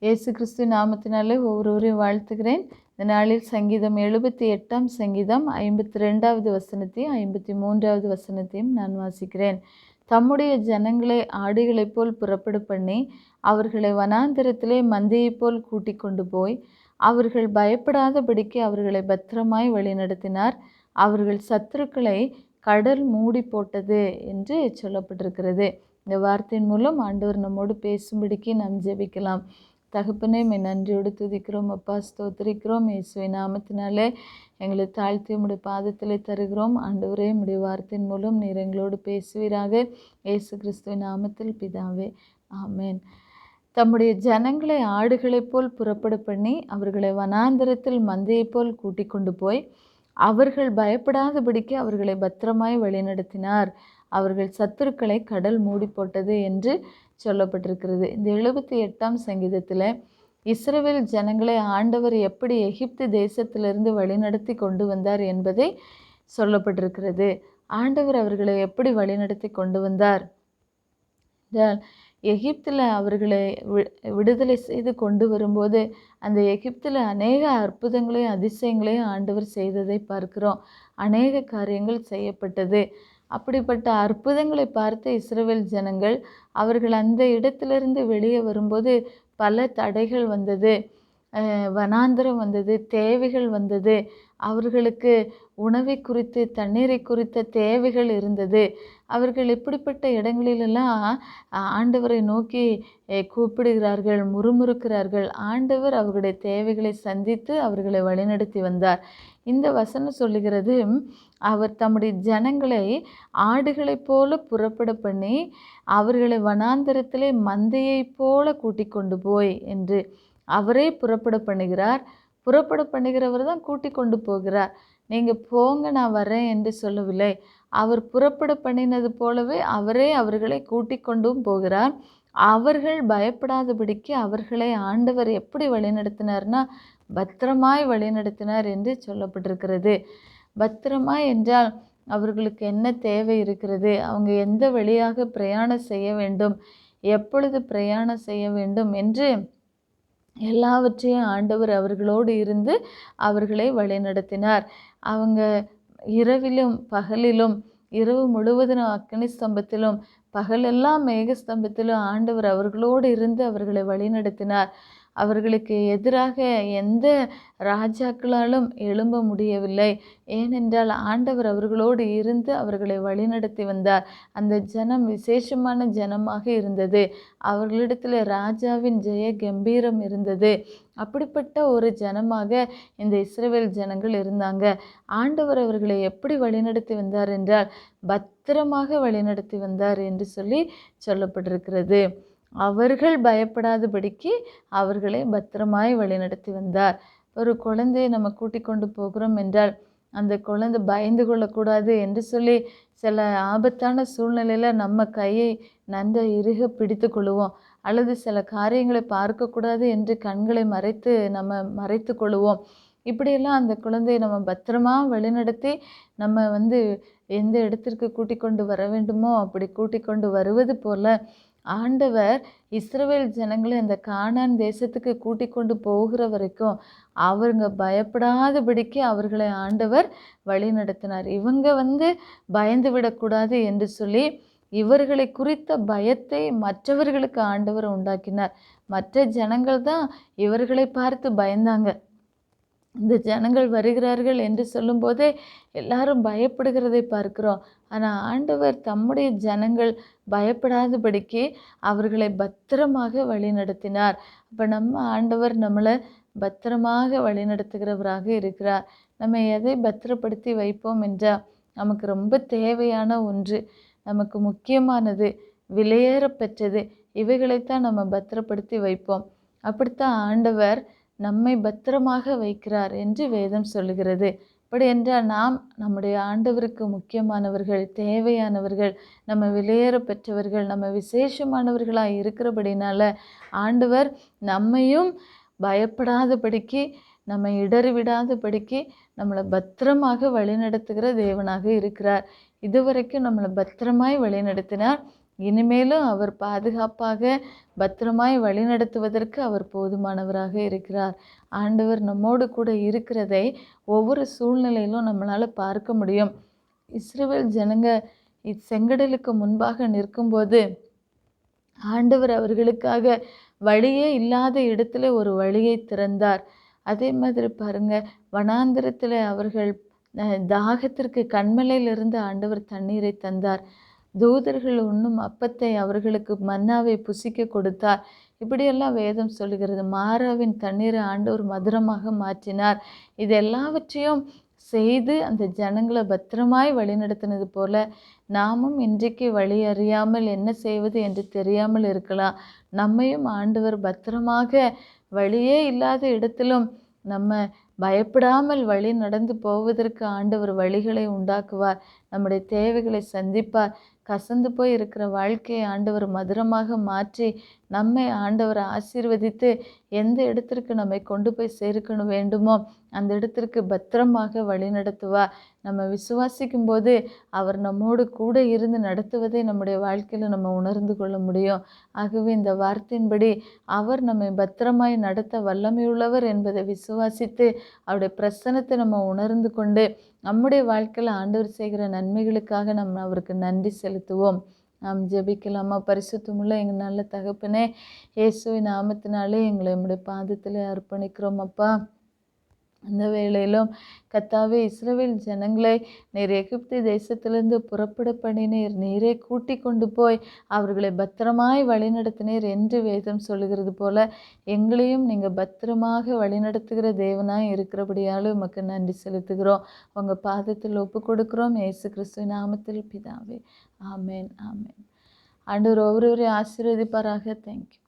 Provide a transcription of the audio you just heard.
இயேசு கிறிஸ்து நாமத்தினாலே ஒவ்வொருவரையும் வாழ்த்துகிறேன். இந்த நாளில் சங்கீதம் 78ஆம் சங்கீதம் 52வது வசனத்தையும் 53வது வசனத்தையும் நான் வாசிக்கிறேன். தம்முடைய ஜனங்களை ஆடுகளைப் போல் புறப்பட பண்ணி அவர்களை வனாந்திரத்திலே மந்தையைப் போல் கூட்டிக் கொண்டு போய் அவர்கள் பயப்படாதபடிக்கு அவர்களை பத்திரமாய் வழிநடத்தினார். அவர்கள் சத்துருக்களை கடல் மூடி போட்டது என்று சொல்லப்பட்டிருக்கிறது. இந்த வார்த்தையின் மூலம் ஆண்டவர் நம்மோடு பேசும்படிக்கு நாம் ஜெபிக்கலாம். தகப்பனே, மே நன்றியோடு துதிக்கிறோம் அப்பா, ஸ்தோத்திரிக்கிறோம். இயேசுவின் நாமத்தினாலே எங்களை தாழ்த்தி உம்முடைய பாதத்திலே தருகிறோம். ஆண்டவரே, உம்முடைய வார்த்தையின் மூலம் நீர் எங்களோடு பேசுவீராக. இயேசு கிறிஸ்துவின் நாமத்தில் பிதாவே, ஆமேன். தம்முடைய ஜனங்களை ஆடுகளைப் போல் புறப்பட பண்ணி அவர்களை வனாந்தரத்தில் மந்தையைப் போல் கூட்டிக் கொண்டு போய் அவர்கள் பயப்படாதபடிக்கு அவர்களை பத்திரமாய் வழிநடத்தினார். அவர்கள் சத்துருக்களை கடல் மூடி போட்டது என்று சொல்லப்பட்டிருக்கிறது. இந்த 78ஆம் சங்கீதத்தில் இஸ்ரவேல் ஜனங்களை ஆண்டவர் எப்படி எகிப்து தேசத்திலிருந்து வழிநடத்தி கொண்டு வந்தார் என்பதை சொல்லப்பட்டிருக்கிறது. ஆண்டவர் அவர்களை எப்படி வழிநடத்தி கொண்டு வந்தார்? எகிப்தில் அவர்களை விடுதலை செய்து கொண்டு வரும்போது அந்த எகிப்தில் அநேக அற்புதங்களையும் அதிசயங்களையும் ஆண்டவர் செய்ததை பார்க்கிறோம். அநேக காரியங்கள் செய்யப்பட்டது. அப்படிப்பட்ட அற்புதங்களை பார்த்த இஸ்ரவேல் ஜனங்கள் அவர்கள் அந்த இடத்திலிருந்து வெளியே வரும்போது பல தடைகள் வந்தது, வனாந்திரம் வந்தது, தேவைகள் வந்தது. அவர்களுக்கு உணவை குறித்து தண்ணீரை குறித்த தேவைகள் இருந்தது. அவர்கள் இப்படிப்பட்ட இடங்களிலெல்லாம் ஆண்டவரை நோக்கி கூப்பிடுகிறார்கள், முறுமுறுக்கிறார்கள். ஆண்டவர் அவர்களுடைய தேவைகளை சந்தித்து அவர்களை வழிநடத்தி வந்தார். இந்த வசனம் சொல்லுகிறது, அவர் தம்முடைய ஜனங்களை ஆடுகளைப் போல புறப்பட பண்ணி அவர்களை வனாந்தரத்திலே மந்தையைப் போல கூட்டிக் கொண்டு போய் என்று அவரே புறப்பட பண்ணுகிறார். புறப்பட பண்ணுகிறவர் தான் கூட்டிக் கொண்டு போகிறார். நீங்கள் போங்க, நான் வரேன் என்று சொல்லவில்லை. அவர் புறப்பட பண்ணினது போலவே அவரே அவர்களை கூட்டிக் கொண்டும் போகிறார். அவர்கள் பயப்படாதபடிக்கு அவர்களை ஆண்டவர் எப்படி வழிநடத்தினார்னா பத்திரமாய் வழிநடத்தினார் என்று சொல்லப்பட்டிருக்கிறது. பத்திரமாய் என்றால் அவர்களுக்கு என்ன தேவை இருக்கிறது, அவங்க எந்த வழியாக பிரயாணம் செய்ய வேண்டும், எப்பொழுது பிரயாணம் செய்ய வேண்டும் என்று எல்லாவற்றையும் ஆண்டவர் அவர்களோடு இருந்து அவர்களை வழிநடத்தினார். அவங்க இரவிலும் பகலிலும், இரவு முழுவதும் அக்கினி ஸ்தம்பத்திலும் பகலெல்லாம் மேக ஸ்தம்பத்திலும் ஆண்டவர் அவர்களோடு இருந்து அவர்களை வழிநடத்தினார். அவர்களுக்கு எதிராக எந்த ராஜாக்களாலும் எழும்ப முடியவில்லை. ஏனென்றால் ஆண்டவர் அவர்களோடு இருந்து அவர்களை வழிநடத்தி வந்தார். அந்த ஜனம் விசேஷமான ஜனமாக இருந்தது. அவர்களிடத்தில் ராஜாவின் ஜெய கம்பீரம் இருந்தது. அப்படிப்பட்ட ஒரு ஜனமாக இந்த இஸ்ரவேல் ஜனங்கள் இருந்தாங்க. ஆண்டவர் அவர்களை எப்படி வழிநடத்தி வந்தார் என்றால் பத்திரமாக வழிநடத்தி வந்தார் என்று சொல்லப்பட்டிருக்கிறது. அவர்கள் பயப்படாதபடிக்கு அவர்களை பத்திரமாய் வழிநடத்தி வந்தார். ஒரு குழந்தையை நம்ம கூட்டிக் கொண்டு போகிறோம் என்றால் அந்த குழந்தை பயந்து கொள்ளக்கூடாது என்று சொல்லி சில ஆபத்தான சூழ்நிலையில் நம்ம கையை நன்றாக இறுக பிடித்து கொள்ளுவோம். அல்லது சில காரியங்களை பார்க்கக்கூடாது என்று கண்களை மறைத்து கொள்ளுவோம். இப்படியெல்லாம் அந்த குழந்தையை நம்ம பத்திரமா வழிநடத்தி நம்ம எந்த இடத்திற்கு கூட்டிக் கொண்டு வர வேண்டுமோ அப்படி கூட்டிக் கொண்டு வருவது போல ஆண்டவர் இஸ்ரவேல் ஜனங்களை அந்த கானான் தேசத்துக்கு கூட்டிக் கொண்டு போகிற வரைக்கும் அவங்க பயப்படாதபடிக்கு அவர்களை ஆண்டவர் வழி நடத்தினார். இவங்க பயந்து விடக்கூடாது என்று சொல்லி இவர்களை குறித்த பயத்தை மற்றவர்களுக்கு ஆண்டவர் உண்டாக்கினார். மற்ற ஜனங்கள் தான் இவர்களை பார்த்து பயந்தாங்க. இந்த ஜனங்கள் வருகிறார்கள் என்று சொல்லும்போதே எல்லாரும் பயப்படுகிறதை பார்க்கிறோம். ஆனால் ஆண்டவர் தம்முடைய ஜனங்கள் பயப்படாதபடிக்கு அவர்களை பத்திரமாக வழி நடத்தினார். அப்போ நம்ம ஆண்டவர் நம்மளை பத்திரமாக வழி நடத்துகிறவராக இருக்கிறார். நம்ம எதை பத்திரப்படுத்தி வைப்போம் என்றால் நமக்கு ரொம்ப தேவையான ஒன்று, நமக்கு முக்கியமானது, விலையேற பெற்றது, இவைகளைத்தான் நம்ம பத்திரப்படுத்தி வைப்போம். அப்படித்தான் ஆண்டவர் நம்மை பத்திரமாக வைக்கிறார் என்று வேதம் சொல்லுகிறது. அப்படி என்றால் நாம் நம்முடைய ஆண்டவருக்கு முக்கியமானவர்கள், தேவையானவர்கள், நம்ம விலையேற பெற்றவர்கள், நம்ம விசேஷமானவர்களாக இருக்கிறபடினால ஆண்டவர் நம்மையும் பயப்படாதபடிக்கு, நம்ம இடறிவிடாதபடிக்கு நம்மளை பத்திரமாக வழிநடத்துகிற தேவனாக இருக்கிறார். இதுவரைக்கும் நம்மளை பத்திரமாய் வழிநடத்தினார். இனிமேலும் அவர் பாதுகாப்பாக பத்திரமாய் வழிநடத்துவதற்கு அவர் போதுமானவராக இருக்கிறார். ஆண்டவர் நம்மோடு கூட இருக்கிறதை ஒவ்வொரு சூழ்நிலையிலும் நம்மளால் பார்க்க முடியும். இஸ்ரவேல் ஜனங்க செங்கடலுக்கு முன்பாக நிற்கும்போது ஆண்டவர் அவர்களுக்காக வழியே இல்லாத இடத்துல ஒரு வழியை திறந்தார். அதே மாதிரி பாருங்க, வனாந்திரத்தில் அவர்கள் தாகத்திற்கு கண்மலையிலிருந்து ஆண்டவர் தண்ணீரை தந்தார். தூதர்கள் உண்ணும் அப்பத்தை அவர்களுக்கு மன்னாவை புசிக்க கொடுத்தார். இப்படியெல்லாம் வேதம் சொல்லுகிறது. மாறாவின் தண்ணீரை ஆண்டவர் மதுரமாக மாற்றினார். இது எல்லாவற்றையும் செய்து அந்த ஜனங்களை பத்திரமாய் வழிநடத்தினது போல நாமும் இன்றைக்கு வழி அறியாமல் என்ன செய்வது என்று தெரியாமல் இருக்கலாம். நம்மையும் ஆண்டவர் பத்திரமாக வழியே இல்லாத இடத்திலும் நம்ம பயப்படாமல் வழி நடந்து போவதற்கு ஆண்டவர் வழிகளை உண்டாக்குவார். நம்முடைய தேவைகளை சந்திப்பார். கசந்து போய் இருக்கிற வாழ்க்கையை ஆண்டவர் மதுரமாக மாற்றி நம்மை ஆண்டவர் ஆசீர்வதித்து எந்த இடத்திற்கு நம்மை கொண்டு போய் சேர்க்கணும் வேண்டுமோ அந்த இடத்திற்கு பத்திரமாக வழி நடத்துவார். நம்ம விசுவாசிக்கும் போது அவர் நம்மோடு கூட இருந்து நடத்துவதை நம்முடைய வாழ்க்கையில் நம்ம உணர்ந்து கொள்ள முடியும். ஆகவே இந்த வார்த்தையின்படி அவர் நம்மை பத்திரமாய் நடத்த வல்லமையுள்ளவர் என்பதை விசுவாசித்து அவருடைய பிரசன்னத்தை நம்ம உணர்ந்து கொண்டு நம்முடைய வாழ்க்கையில் ஆண்டவர் செய்கிற நன்மைகளுக்காக நம்ம அவருக்கு நன்றி செலுத்துவோம். நாம் ஜெபிக்கலாமா? பரிசுத்தமுள்ள எங்கள் நல்ல தகப்பனே, இயேசுவின் நாமத்தினாலே எங்களை நம்முடைய பாதத்தில் அர்ப்பணிக்கிறோம் அப்பா. அந்த வேளையிலும் கர்த்தாவே, இஸ்ரவேல் ஜனங்களை நீர் எகிப்து தேசத்திலிருந்து புறப்பட பண்ணினீர். நீரே கூட்டி கொண்டு போய் அவர்களை பத்திரமாய் வழிநடத்தினீர் என்று வேதம் சொல்லுகிறது போல எங்களையும் நீங்கள் பத்திரமாக வழிநடத்துகிற தேவனாய் இருக்கிறபடியாலும் உமக்கு நன்றி செலுத்துகிறோம். உங்கள் பாதத்தில் ஒப்பு கொடுக்குறோம். இயேசு கிறிஸ்துவின் நாமத்தில் பிதாவே, ஆமேன், ஆமேன். ஆண்டவர் ஒவ்வொருவரையும் ஆசீர்வதிப்பாராக. தேங்க்யூ.